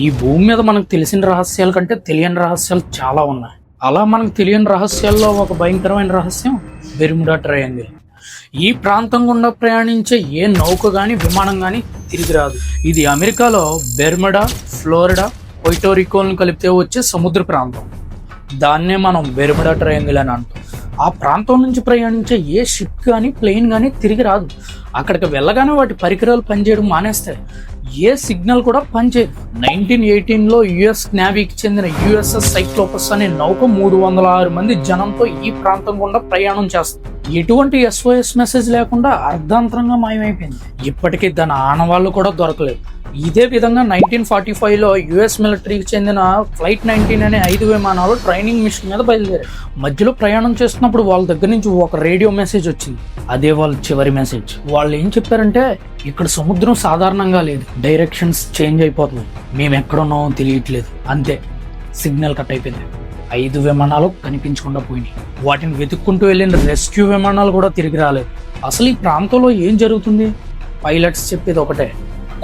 ఈ భూమి మీద మనకు తెలిసిన రహస్యాల కంటే తెలియని రహస్యాలు చాలా ఉన్నాయి. అలా మనకు తెలియని రహస్యాల్లో ఒక భయంకరమైన రహస్యం బెర్ముడా ట్రయాంగిల్. ఈ ప్రాంతం గుండా ప్రయాణించే ఏ నౌక కానీ విమానం కానీ తిరిగి రాదు. ఇది అమెరికాలో బెర్ముడా, ఫ్లోరిడా, పొయిటోరికోలను కలిపితే వచ్చే సముద్ర ప్రాంతం. దాన్నే మనం బెర్ముడా ట్రయాంగిల్ అని అంటాం. ఆ ప్రాంతం నుంచి ప్రయాణించే ఏ షిప్ కానీ ప్లేన్ కానీ తిరిగి రాదు. అక్కడికి వెళ్ళగానే వాటి పరికరాలు పనిచేయడం మానేస్తాయి. ఏ సిగ్నల్ కూడా పనిచేయదు. 1918లో యుఎస్ నేవీకి చెందిన యుఎస్ఎస్ సైక్లోపస్ అనే నౌక 306 మంది జనంతో ఈ ప్రాంతం గుండా ప్రయాణం చేస్తుంది. ఎటువంటి SOS మెసేజ్ లేకుండా అర్ధాంతరంగా మాయమైపోయింది. ఇప్పటికీ దాని ఆనవాళ్ళు కూడా దొరకలేదు. ఇదే విధంగా 1945లో యుఎస్ మిలిటరీకి చెందిన ఫ్లైట్ 19 అనే 5 విమానాలు ట్రైనింగ్ మిషన్ మీద బయలుదేరాయి. మధ్యలో ప్రయాణం చేస్తున్నప్పుడు వాళ్ళ దగ్గర నుంచి ఒక రేడియో మెసేజ్ వచ్చింది. అదే వాళ్ళ చివరి మెసేజ్. వాళ్ళు ఏం చెప్పారంటే, ఇక్కడ సముద్రం సాధారణంగా లేదు, డైరెక్షన్స్ చేంజ్ అయిపోతున్నాయి, మేము ఎక్కడున్నామో తెలియట్లేదు, అంతే, సిగ్నల్ కట్ అయిపోయింది. 5 విమానాలు కనిపించకుండా పోయినాయి. వాటిని వెతుక్కుంటూ వెళ్ళిన రెస్క్యూ విమానాలు కూడా తిరిగి రాలేదు. అసలు ఈ ప్రాంతంలో ఏం జరుగుతుంది? పైలట్స్ చెప్పేది ఒకటే,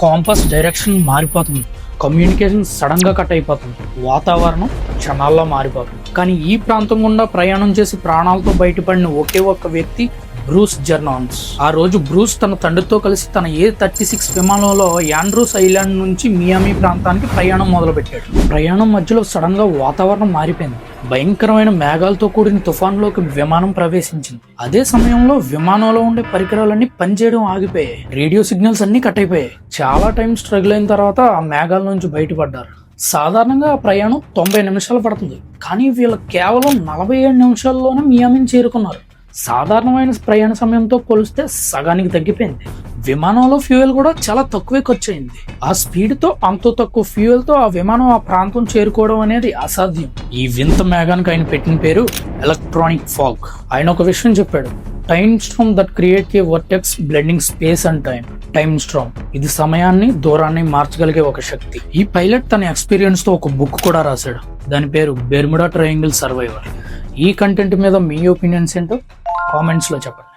కాంపాస్ డైరెక్షన్ మారిపోతుంది, కమ్యూనికేషన్ సడన్ గా కట్ అయిపోతుంది, వాతావరణం క్షణాల్లో మారిపోతుంది. కానీ ఈ ప్రాంతం గుండా ప్రయాణం చేసి ప్రాణాలతో బయటపడిన ఒకే ఒక్క వ్యక్తి బ్రూస్ జెర్నాన్స్. ఆ రోజు బ్రూస్ తన తండ్రితో కలిసి తన A36 విమానంలో యాండ్రూస్ ఐలాండ్ నుంచి మియామి ప్రాంతానికి ప్రయాణం మొదలుపెట్టాడు. ప్రయాణం మధ్యలో సడన్ గా వాతావరణం మారిపోయింది. భయంకరమైన మేఘాలతో కూడిన తుఫాన్లోకి విమానం ప్రవేశించింది. అదే సమయంలో విమానంలో ఉండే పరికరాలన్నీ పనిచేయడం ఆగిపోయాయి. రేడియో సిగ్నల్స్ అన్ని కట్ అయిపోయాయి. చాలా టైం స్ట్రగుల్ అయిన తర్వాత ఆ మేఘాల నుంచి బయటపడ్డారు. సాధారణంగా ఆ ప్రయాణం 90 నిమిషాలు పడుతుంది. కానీ వీళ్ళు కేవలం 47 నిమిషాల్లోనే మియామిని చేరుకున్నారు. సాధారణమైన ప్రయాణ సమయంతో పోలిస్తే సగానికి తగ్గిపోయింది. విమానంలో ఫ్యూయల్ కూడా చాలా తక్కువే ఖర్చు అయింది. ఆ స్పీడ్తో అంత తక్కువ ఫ్యూయల్తో ఆ విమానం ఆ ప్రాంతం చేరుకోవడం అనేది అసాధ్యం. ఈ వింత మేఘానికి ఆయన పెట్టిన పేరు ఎలక్ట్రానిక్ ఫాగ్. ఆయన ఒక విషయం చెప్పాడు, time storm that create a vertex blending space and time. Time storm, ఇది సమయాన్ని దూరాన్ని మార్చగలిగే ఒక శక్తి. ఈ పైలట్ తన ఎక్స్పీరియన్స్ తో ఒక బుక్ కూడా రాశాడు. దాని పేరు బెర్ముడా ట్రయాంగిల్ సర్వైవర్. ఈ కంటెంట్ మీద మీ ఒపీనియన్స్ ఏంటో కామెంట్స్ లో చెప్పండి.